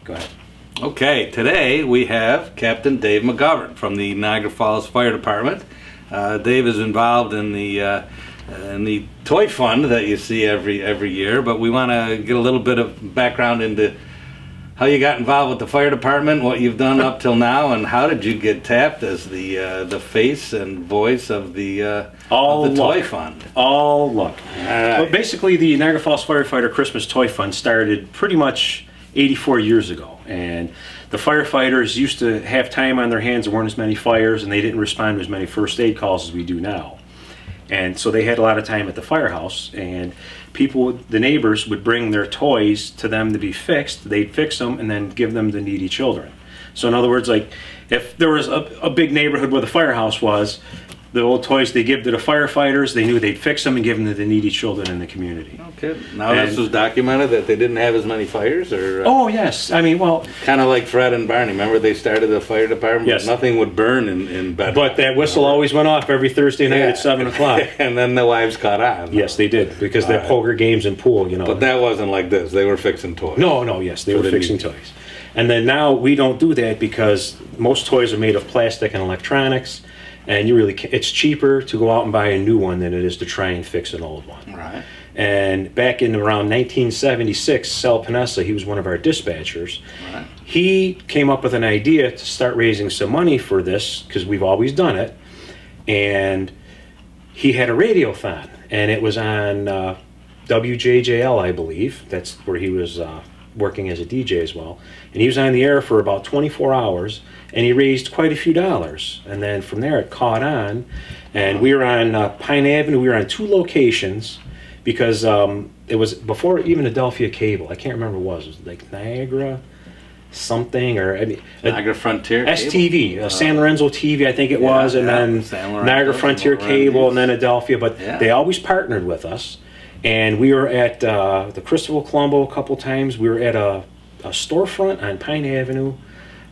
Go ahead. Okay, today we have Captain Dave McGovern from the Niagara Falls Fire Department. Dave is involved in the toy fund that you see every year, but we want to get a little bit of background into how you got involved with the fire department, what you've done up till now, and how did you get tapped as the face and voice of the toy fund? All luck. All right. Well, basically, the Niagara Falls Firefighter Christmas Toy Fund started pretty much 84 years ago, and the firefighters used to have time on their hands. There weren't as many fires, and they didn't respond to as many first aid calls as we do now. And so they had a lot of time at the firehouse, and people, the neighbors, would bring their toys to them to be fixed. They'd fix them and then give them to needy children. So in other words, like if there was a big neighborhood where the firehouse was, the old toys they give to the firefighters, they knew they'd fix them and give them to the needy children in the community. Okay. Now this was documented that they didn't have as many fires, or oh yes, I mean, well, kind of like Fred and Barney. Remember they started the fire department? Yes. Nothing would burn in bed. But that whistle always went off every Thursday night at 7 o'clock. And then the wives caught on. Yes, they did, because they're poker games and pool, you know. But that wasn't like this. They were fixing toys. No, yes, they were fixing toys. And then now we don't do that because most toys are made of plastic and electronics, and it's cheaper to go out and buy a new one than it is to try and fix an old one. Right. And back in around 1976, Sal Panessa, he was one of our dispatchers. Right. He came up with an idea to start raising some money for this, because we've always done it. And he had a radiothon, and it was on WJJL, I believe. That's where he was working as a DJ as well. And he was on the air for about 24 hours, and he raised quite a few dollars. And then from there it caught on, and we were on Pine Avenue. We were on 2 locations, because it was before even Adelphia Cable. I can't remember what it was. It was like Niagara something, or I mean, Niagara Frontier STV, San Lorenzo TV, I think it was, and then Niagara Frontier Cable, and then Adelphia. But they always partnered with us. And we were at the Christopher Colombo a couple times. We were at a storefront on Pine Avenue.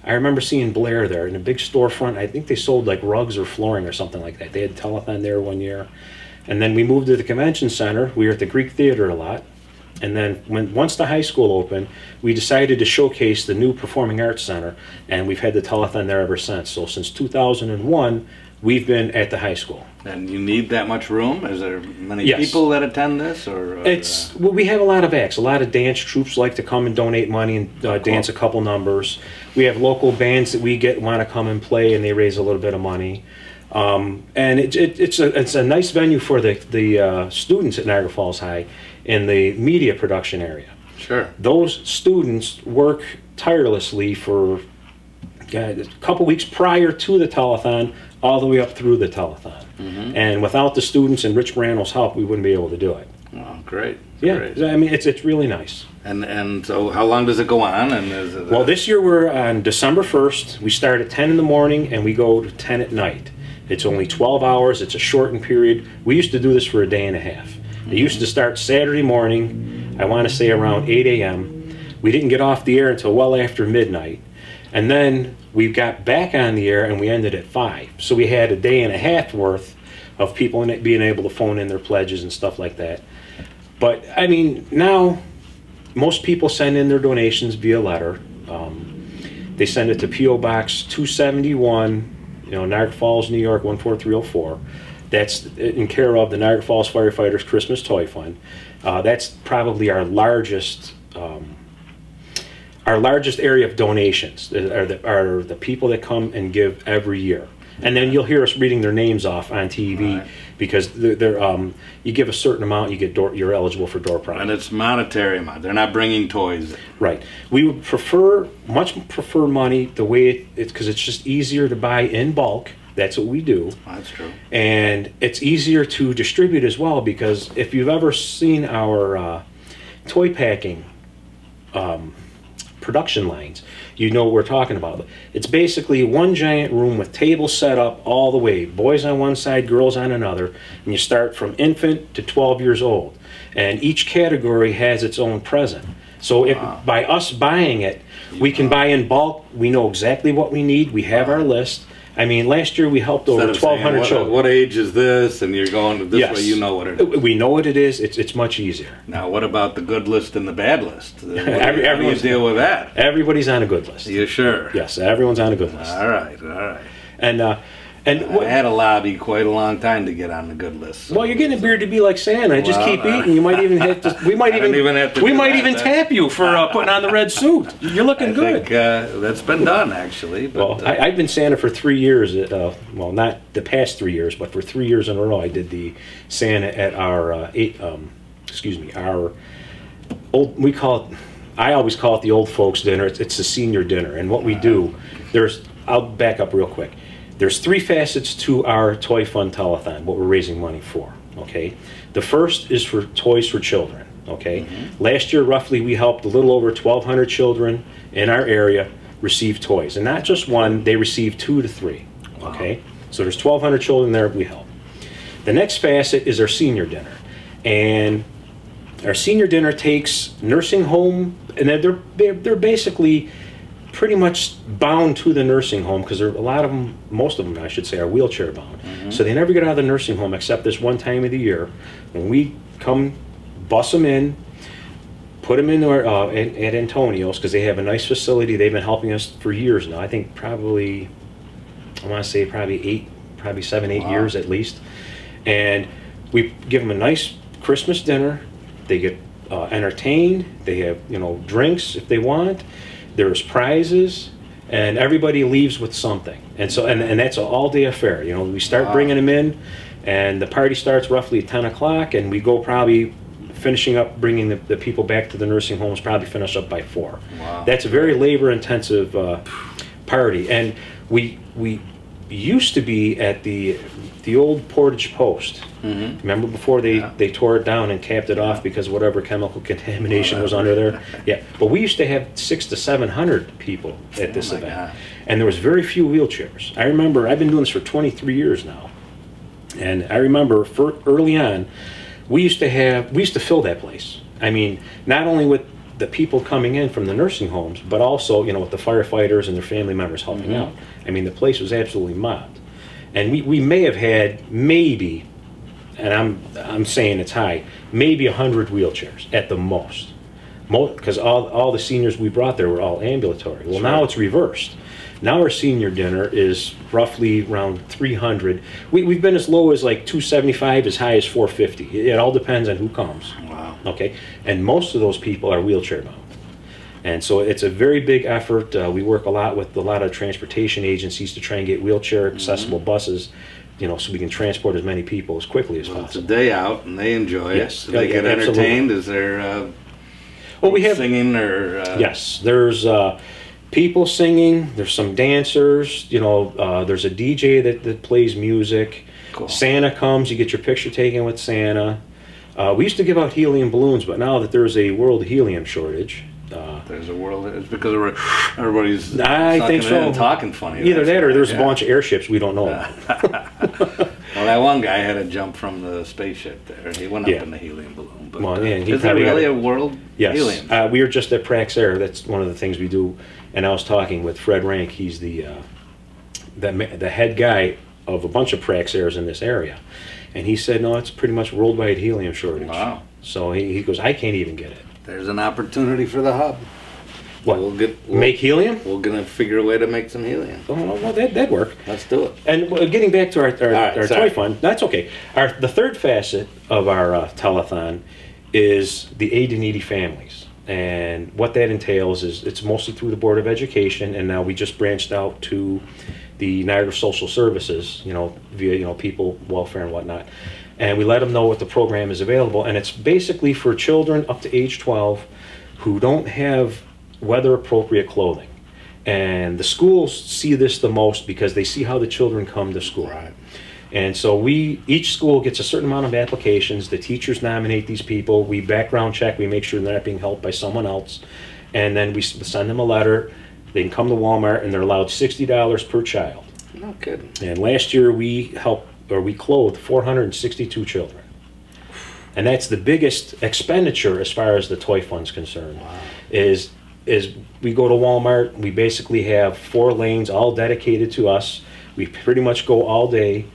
I remember seeing Blair there in a big storefront. I think they sold like rugs or flooring or something like that. They had a telethon there one year. And then we moved to the convention center. We were at the Greek Theater a lot. And then once the high school opened, we decided to showcase the new Performing Arts Center. And we've had the telethon there ever since. So since 2001, we've been at the high school. And you need that much room? Is there many people that attend this? Well, we have a lot of acts. A lot of dance troupes like to come and donate money and dance a couple numbers. We have local bands that we want to come and play, and they raise a little bit of money. And it's a nice venue for the students at Niagara Falls High in the media production area. Sure. Those students work tirelessly for a couple weeks prior to the telethon, all the way up through the telethon. Mm-hmm. And without the students and Rich Morano's help, we wouldn't be able to do it. Oh, great. Yeah, great. I mean, it's really nice. And so how long does it go on? Well, this year we're on December 1st. We start at 10 in the morning and we go to 10 at night. It's only 12 hours. It's a shortened period. We used to do this for a day and a half. Mm-hmm. It used to start Saturday morning, I want to say around 8 a.m. We didn't get off the air until well after midnight. And then we got back on the air and we ended at 5. So we had a day and a half worth of people being able to phone in their pledges and stuff like that. But I mean, now most people send in their donations via letter. They send it to P.O. Box 271, Niagara Falls, New York 14304. That's in care of the Niagara Falls Firefighters Christmas Toy Fund. That's probably our largest area of donations are the people that come and give every year. And then you'll hear us reading their names off on TV, right, because you give a certain amount, you're eligible for door prize. And it's monetary amount. They're not bringing toys. Right. We would much prefer money the way it's because it's just easier to buy in bulk. That's what we do. That's true. And it's easier to distribute as well, because if you've ever seen our toy packing production lines, you know what we're talking about. It's basically one giant room with tables set up all the way, boys on one side, girls on another, and you start from infant to 12 years old. And each category has its own present. So if by us buying it, we can buy in bulk. We know exactly what we need. We have our list. I mean, last year we helped over 1,200 children. What age is this? And you're going this Yes. way, you know what it is. We know what it is. It's much easier. Now, what about the good list and the bad list? How do you Everyone's- deal with that? Everybody's on a good list. You sure? Yes, everyone's on a good list. All right, all right. And I had a lobby quite a long time to get on the good list. So. well, you're getting a beard to be like Santa. Just Well, keep eating. You might even hit. We might even have to we do might that. even tap you for putting on the red suit. You're looking I good. think that's been done actually. But, Well, I've been Santa for 3 years. Well, not the past 3 years, but for 3 years in a row, I did the Santa at our our old. We call it. I always call it the old folks dinner. It's the senior dinner, and what we do. I'll back up real quick. There's 3 facets to our Toy Fund Telethon, what we're raising money for, okay? The first is for toys for children, okay? Last year, roughly, we helped a little over 1,200 children in our area receive toys. And not just one, they received 2 to 3, okay? So there's 1,200 children there we help. The next facet is our senior dinner. And our senior dinner takes nursing home, and they're basically pretty much bound to the nursing home because a lot of them, most of them I should say, are wheelchair bound. So they never get out of the nursing home except this one time of the year when we come bus them in, put them in there, at Antonio's because they have a nice facility. They've been helping us for years now. I think probably, I want to say probably 7, 8 years at least. And we give them a nice Christmas dinner. They get entertained. They have drinks if they want. There's prizes, and everybody leaves with something. And so, and that's an all-day affair. We start bringing them in, and the party starts roughly at 10 o'clock, and we go probably finishing up bringing the people back to the nursing homes, probably finish up by 4. Wow. That's a very labor-intensive party. And we used to be at the old Portage Post. Remember before they tore it down and capped it off because whatever chemical contamination was under there? Yeah, but we used to have 600 to 700 people at this event. God. And there was very few wheelchairs. I remember, I've been doing this for 23 years now. And I remember early on, we used to fill that place. I mean, not only with the people coming in from the nursing homes, but also, with the firefighters and their family members helping out. I mean, the place was absolutely mobbed. And we may have had maybe, and I'm saying it's high, maybe 100 wheelchairs at the most. Because all the seniors we brought there were all ambulatory. Well, now it's reversed. Now our senior dinner is roughly around 300. We've been as low as like 275, as high as 450. It all depends on who comes. Wow. Okay, and most of those people are wheelchair bound. And so it's a very big effort. We work a lot with a lot of transportation agencies to try and get wheelchair accessible buses, so we can transport as many people as quickly as possible. It's a day out, and they enjoy Yes. it. Do they get Absolutely. entertained? Is there We have singing or? Yes, there's people singing. There's some dancers. There's a DJ that plays music. Cool. Santa comes. You get your picture taken with Santa. We used to give out helium balloons, but now that there's a world helium shortage. There's a world. It's because everybody's I think so. and talking funny. Either that or there's a a bunch of airships we don't know about. Well, that one guy had to jump from the spaceship there. He went up in the helium balloon. But, Well, yeah, he is there probably really got a world Yes. helium? We were just at Prax Air. That's one of the things we do. And I was talking with Fred Rank. He's the head guy of a bunch of Prax Airs in this area. And he said, no, it's pretty much worldwide helium shortage. Wow. So he goes, I can't even get it. There's an opportunity for the hub. What? We'll make helium? We're gonna figure a way to make some helium. Oh, well, that'd work. Let's do it. And getting back to our sorry. toy fund, that's okay. The third facet of our telethon is the aid to needy families. And what that entails is it's mostly through the Board of Education, and now we just branched out to the Niagara Social Services, via people welfare and whatnot. And we let them know what the program is available, and it's basically for children up to age 12 who don't have weather appropriate clothing. And the schools see this the most because they see how the children come to school. Right. And so each school gets a certain amount of applications. The teachers nominate these people. We background check. We make sure they're not being helped by someone else. And then we send them a letter. They can come to Walmart, and they're allowed $60 per child. No kidding. And last year we clothed 462 children. And that's the biggest expenditure as far as the toy fund's concerned. Wow. Is we go to Walmart, we basically have 4 lanes all dedicated to us. We pretty much go all day.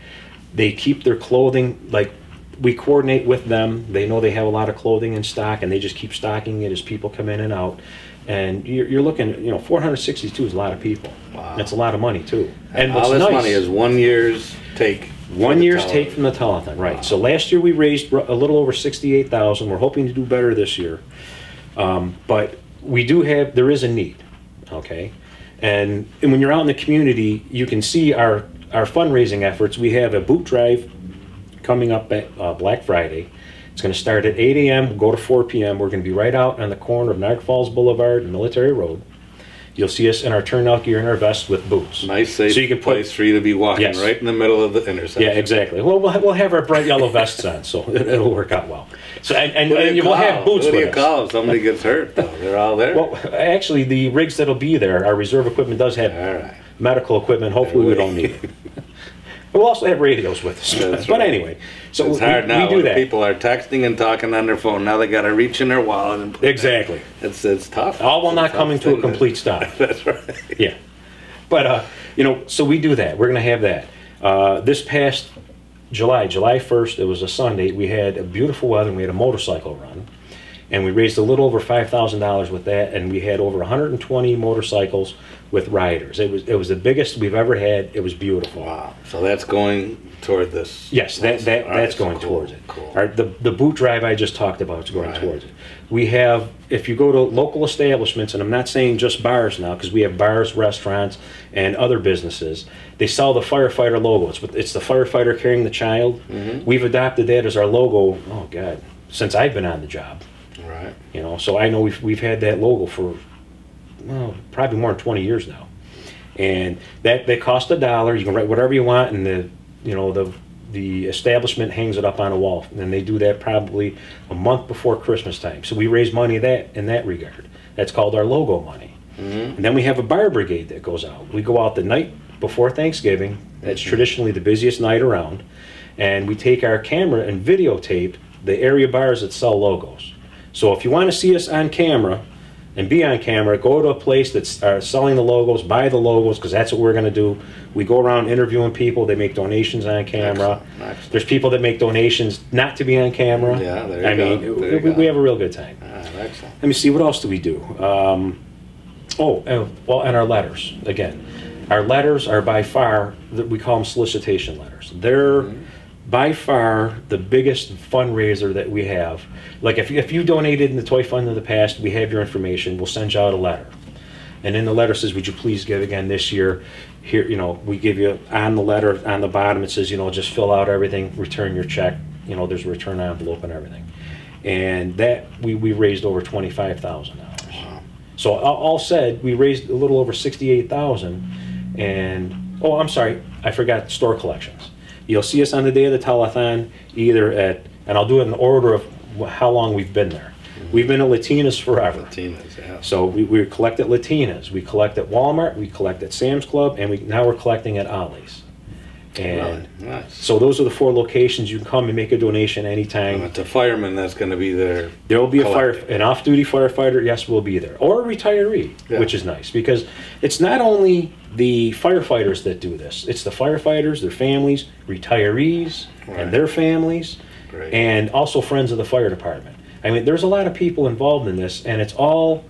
They keep their clothing, like, we coordinate with them. They know they have a lot of clothing in stock, and they just keep stocking it as people come in and out. And you're looking, 462 is a lot of people. Wow. That's a lot of money too. And all this money is 1 year's take. 1 year's take from the telethon, right? Wow. So last year we raised a little over 68,000. We're hoping to do better this year, but there is a need, okay? And when you're out in the community, you can see our fundraising efforts. We have a boot drive coming up at Black Friday. It's going to start at 8 a.m., go to 4 p.m. We're going to be right out on the corner of Niagara Falls Boulevard and Military Road. You'll see us in our turnout gear and our vests with boots. Nice, safe place for you to be walking, yes, right in the middle of the intersection. Yeah, exactly. Well, we'll have our bright yellow vests on, so it'll work out well. So and we'll have boots with us. What do you call if somebody gets hurt, though? They're all there? Well, actually, the rigs that'll be there, our reserve equipment does have medical equipment. Hopefully we don't need it. We'll also have radios with us. But anyway, so it's hard now. We do that. People are texting and talking on their phone. Now they got to reach in their wallet and put exactly. It's tough. All while not coming to a complete stop. That's right. Yeah, but so we do that. We're going to have that. This past July 1st, it was a Sunday. We had a beautiful weather. And we had a motorcycle run, and we raised a little over $5,000 with that. And we had over 120 motorcycles with riders. It was the biggest we've ever had. It was beautiful. Wow. So that's going toward this. Yes, that's going towards it. Cool. The boot drive I just talked about is going towards it. We have, if you go to local establishments, and I'm not saying just bars now, because we have bars, restaurants, and other businesses, they sell the firefighter logo. It's the firefighter carrying the child. Mm-hmm. We've adopted that as our logo, oh God, since I've been on the job. Right. So I know we've had that logo for, well, probably more than 20 years now. And they cost $1. You can write whatever you want, and the establishment hangs it up on a wall. And they do that probably a month before Christmas time. So we raise money in that regard. That's called our logo money. Mm-hmm. And then we have a bar brigade that goes out. We go out the night before Thanksgiving. That's traditionally the busiest night around. And we take our camera and videotape the area bars that sell logos. So if you want to see us on camera and be on camera, go to a place that's selling the logos, buy the logos, because that's what we're going to do. We go around interviewing people. They make donations on camera. Excellent. There's people that make donations not to be on camera. Yeah, there you go. We have a real good time. Excellent. Let me see, what else do we do? And our letters, again. Our letters are by far, we call them solicitation letters. They're by far the biggest fundraiser that we have. Like if you donated in the toy fund in the past, we have your information. We'll send you out a letter, and in the letter says, "Would you please give again this year?" Here, we give you on the letter on the bottom. It says, just fill out everything, return your check. There's a return envelope and everything, and that we raised over $25,000. Wow. So all said, we raised a little over $68,000, and I'm sorry, I forgot store collections. You'll see us on the day of the telethon, either and I'll do it in order of how long we've been there. Mm-hmm. We've been at Latina's forever. Latina's, yeah. So we collect at Latina's, we collect at Walmart, we collect at Sam's Club, and now we're collecting at Ollie's. And nice. So those are the 4 locations. You can come and make a donation anytime. And it's a fireman that's going to be there. There will be an off-duty firefighter, yes, will be there. Or a retiree, which is nice. Because it's not only the firefighters that do this. It's the firefighters, their families, retirees, and their families, and also friends of the fire department. I mean, there's a lot of people involved in this, and it's all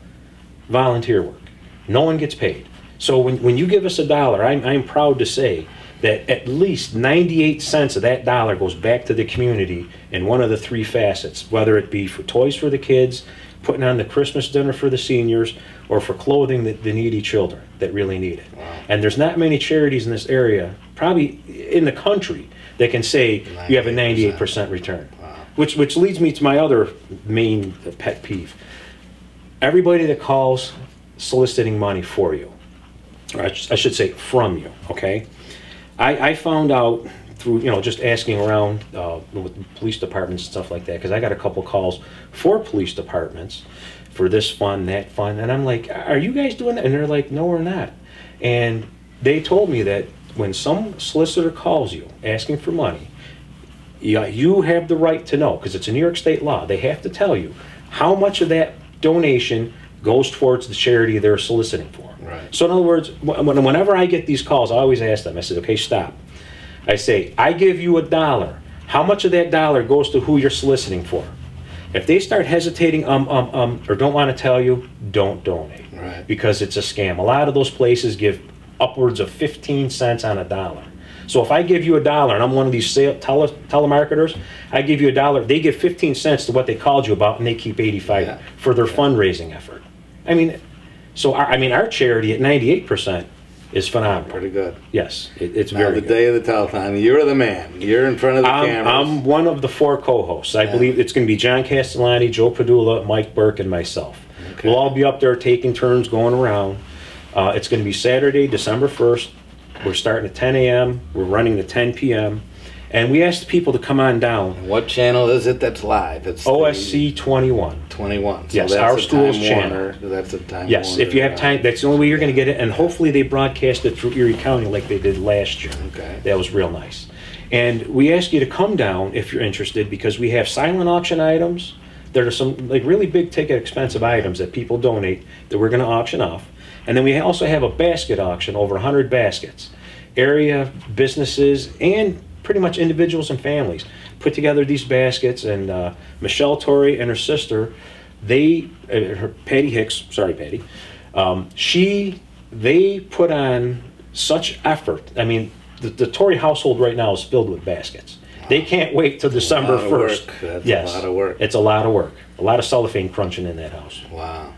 volunteer work. No one gets paid. So when you give us $1, I'm proud to say that at least 98 cents of that dollar goes back to the community in one of the 3 facets, whether it be for toys for the kids, putting on the Christmas dinner for the seniors, or for clothing the needy children that really need it. Wow. And there's not many charities in this area, probably in the country, that can say you have a 98% return. Wow. Which leads me to my other main pet peeve. Everybody that calls soliciting money for you, or I should say from you, okay? I found out through, just asking around with police departments and stuff like that, because I got a couple calls for police departments for this fund, that fund, and I'm like, are you guys doing that? And they're like, no, we're not. And they told me that when some solicitor calls you asking for money, you have the right to know, because it's a New York State law. They have to tell you how much of that donation goes towards the charity they're soliciting for. Right. So in other words, whenever I get these calls, I always ask them, I said, okay, stop. I say, I give you $1. How much of that dollar goes to who you're soliciting for? If they start hesitating, or don't want to tell you, don't donate. Right. Because it's a scam. A lot of those places give upwards of 15 cents on $1. So if I give you $1, and I'm one of these telemarketers, I give you $1, they give 15 cents to what they called you about, and they keep 85 for their fundraising effort. I mean, so our charity at 98% is phenomenal. Pretty good. Yes, it's now, very the good. day of the telethon, you're the man. You're in front of the cameras. I'm one of the 4 co-hosts. I believe it's going to be John Castellani, Joe Padula, Mike Burke, and myself. Okay. We'll all be up there taking turns going around. It's going to be Saturday, December 1st. We're starting at 10 a.m. We're running to 10 p.m. And we asked people to come on down. What channel is it that's live? It's OSC 21. 21. So Yes, that's our a school's Time channel. Warner. That's a Time Yes, Warner, if you have time, that's the only way you're going to get it. And hopefully they broadcast it through Erie County like they did last year. Okay. That was real nice. And we ask you to come down if you're interested, because we have silent auction items. There are some like really big ticket expensive items that people donate that we're going to auction off. And then we also have a basket auction, over 100 baskets. Area businesses and pretty much individuals and families put together these baskets, and Michelle Torrey and her sister, Patty Hicks, sorry Patty, they put on such effort. I mean, the Torrey household right now is filled with baskets. They can't wait till December 1st. That's yes, a lot of work. It's a lot of work. A lot of cellophane crunching in that house. Wow.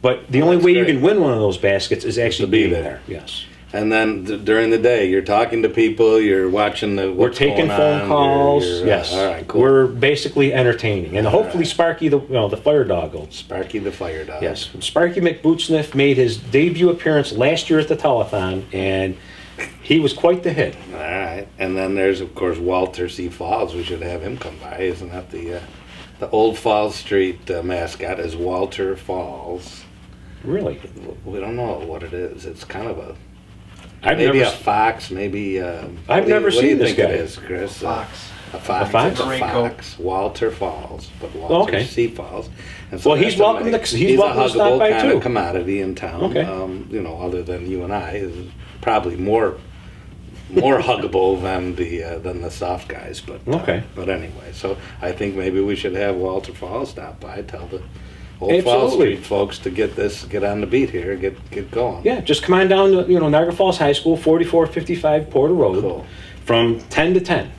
But the only way you can win one of those baskets is actually to be being there. Yes. And then during the day, you're talking to people, you're watching We're taking phone calls. Yes. All right, cool. We're basically entertaining, and hopefully Sparky, the fire dog, will. Sparky the fire dog. Yes. Sparky McBootsniff made his debut appearance last year at the telethon, and he was quite the hit. All right. And then there's, of course, Walter C. Falls. We should have him come by. Isn't that the Old Falls Street mascot is Walter Falls. Really? We don't know what it is. It's kind of a... I've maybe never a fox, maybe... I've never seen this guy. What do you think it is, Chris? Fox. A fox. A fox? It's a Raincoat. fox. Walter Falls, but Walter Okay. C. Falls. And Well, that's he's welcome to- he's welcome to stop by, a huggable kind too. of commodity in town. Okay. You know, other than you and I, is probably more huggable than the soft guys. But Okay. But anyway, so I think maybe we should have Walter Falls stop by, tell the Old Falls Absolutely. Street folks to get on the beat here, get going. Yeah, just come on down to Niagara Falls High School, 4455 Porter Road, Cool. from 10 to 10.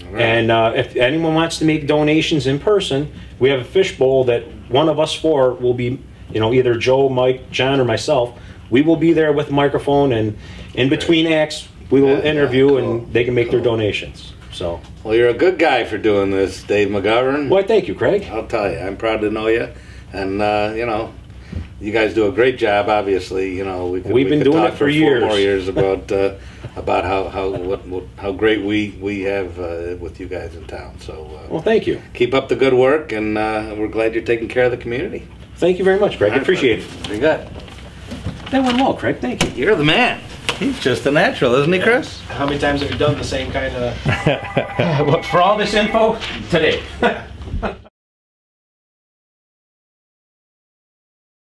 All right. And if anyone wants to make donations in person, we have a fishbowl that one of us 4 will be, either Joe, Mike, John, or myself. We will be there with a microphone, and in between acts, we will interview, cool. and they can make their donations. So, Well, you're a good guy for doing this, Dave McGovern. well, thank you, Craig. I'll tell you, I'm proud to know you, and you guys do a great job. Obviously, We've been could doing talk it for 4 years. more years about how great we have with you guys in town. So Well, thank you. keep up the good work, and we're glad you're taking care of the community. Thank you very much, Craig. I appreciate it. Very good. That went well, Craig. Thank you. You're the man. He's just a natural, isn't he, Chris? How many times have you done the same kind of... For all this info, today.